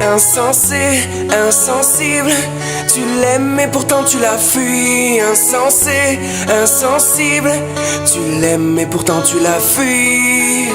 Insensé, insensible, tu l'aimes mais pourtant tu la fuis. Insensé, insensible, tu l'aimes mais pourtant tu la fuis.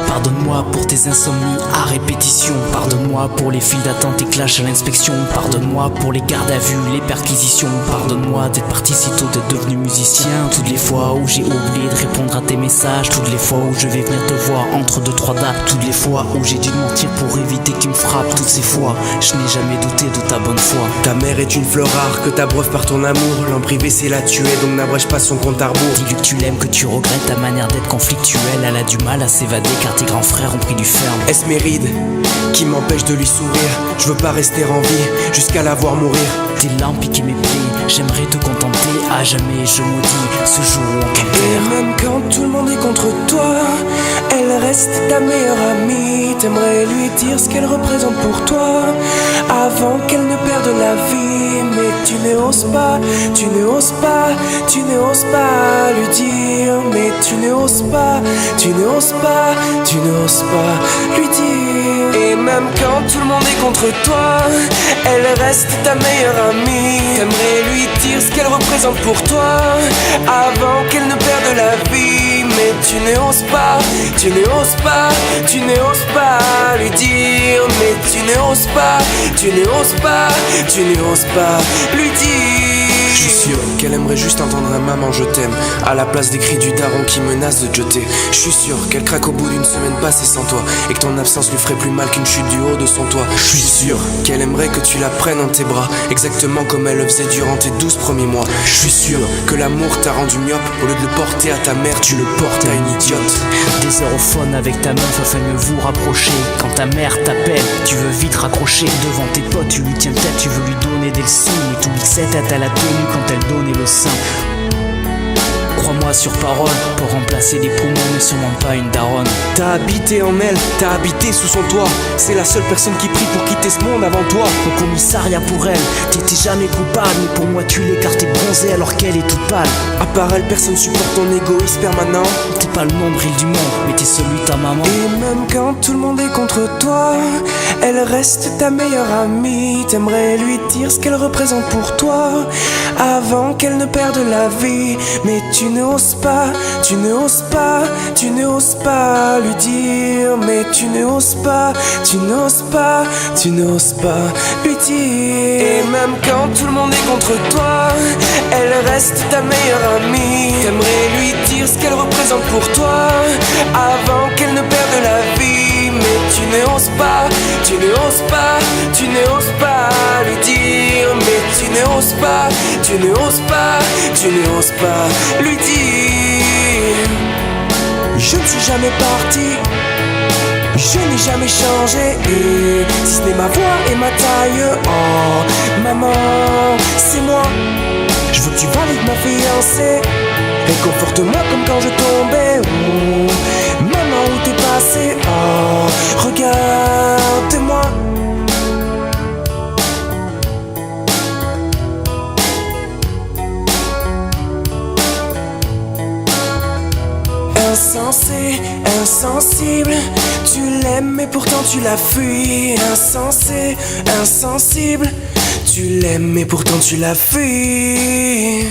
Pardonne-moi pour tes insomnies à répétition. Pardonne-moi pour les files d'attente et clashs à l'inspection. Pardonne-moi pour les gardes à vue, les perquisitions. Pardonne-moi d'être parti si tôt, d'être devenu musicien. Toutes les fois où j'ai oublié de répondre à tes messages. Toutes les fois où je vais venir te voir entre 2-3 dates. Toutes les fois où j'ai dû mentir pour éviter que tu me frappes. Toutes ces fois, je n'ai jamais douté de ta bonne foi. Ta mère est une fleur rare que t'abreuves par ton amour. L'en privé c'est la tuer, donc n'abrège pas son compte à rebours. Dis-lui que tu l'aimes, que tu regrettes ta manière d'être conflictuelle. Elle a du mal à s'évader car tes grands frères ont pris du ferme. Est-ce mes rides qui m'empêchent de lui sourire? Je veux pas rester en vie jusqu'à la voir mourir. Tes larmes piquent mes plis, j'aimerais te contenter à jamais. Je maudis ce jour où on t'enterre. Et même quand tout le monde est contre toi, elle reste ta meilleure amie. T'aimerais lui dire ce qu'elle représente pour toi avant qu'elle ne perde la vie. Mais tu n'oses pas, tu n'oses pas, tu n'oses pas lui dire. Mais tu n'oses pas, tu n'oses pas, tu n'oses pas lui dire. Et même quand tout le monde est contre toi, elle reste ta meilleure amie. T'aimerais lui dire ce qu'elle représente pour toi avant qu'elle ne perde la vie. Mais tu n'oses pas, tu n'oses pas, tu n'oses pas lui dire. Mais tu n'oses pas, tu n'oses pas, tu n'oses pas lui dire. Je suis sûr qu'elle aimerait juste entendre un maman je t'aime à la place des cris du daron qui menace de te jeter. Je suis sûr qu'elle craque au bout d'une semaine passée sans toi et que ton absence lui ferait plus mal qu'une chute du haut de son toit. Je suis sûr qu'elle aimerait que tu la prennes en tes bras exactement comme elle le faisait durant tes 12 premiers mois. Je suis sûr que l'amour t'a rendu myope. Au lieu de le porter à ta mère, tu le portes à une idiote. Des heures au phone avec ta meuf afin de vous rapprocher. Quand ta mère t'appelle, tu veux vite raccrocher. Devant tes potes, tu lui tiens tête, tu veux lui donner des leçons. Et t'oublies que cette tête à la tenue quand elle donnait le sein. Crois-moi sur parole, pour remplacer les poumons, mais sûrement pas une daronne. T'as habité en elle, t'as habité sous son toit. C'est la seule personne qui prie pour quitter ce monde avant toi. Au commissariat pour elle, t'étais jamais coupable. Mais pour moi tu l'es car t'es bronzée alors qu'elle est toute pâle. À part elle, personne supporte ton égoïsme permanent. T'es pas le nombril du monde, mais t'es celui de ta maman. Et même quand tout le monde est contre toi, elle reste ta meilleure amie. T'aimerais lui dire ce qu'elle représente pour toi avant qu'elle ne perde la vie. Mais tu n'oses pas, tu n'oses pas, tu n'oses pas lui dire. Mais tu n'oses pas, tu n'oses pas, tu n'oses pas lui dire. Et même quand tout le monde est contre toi, elle reste ta meilleure amie. T'aimerais lui dire ce qu'elle représente pour toi avant qu'elle ne perde la vie. Mais tu n'oses pas, tu n'oses pas, tu n'oses pas lui dire. Mais tu n'oses pas, tu n'oses pas, tu n'oses pas lui dire. Je ne suis jamais parti, je n'ai jamais changé, et si ce n'est ma voix et ma taille. Oh maman, c'est moi. Je veux que tu valides ma fiancée. Réconforte-moi comme quand je tombais. Oh, maman, où t'es passé? Oh, regarde-moi. Insensé, insensible, tu l'aimes mais pourtant tu la fuis. Insensé, insensible, tu l'aimes mais pourtant tu la fuis.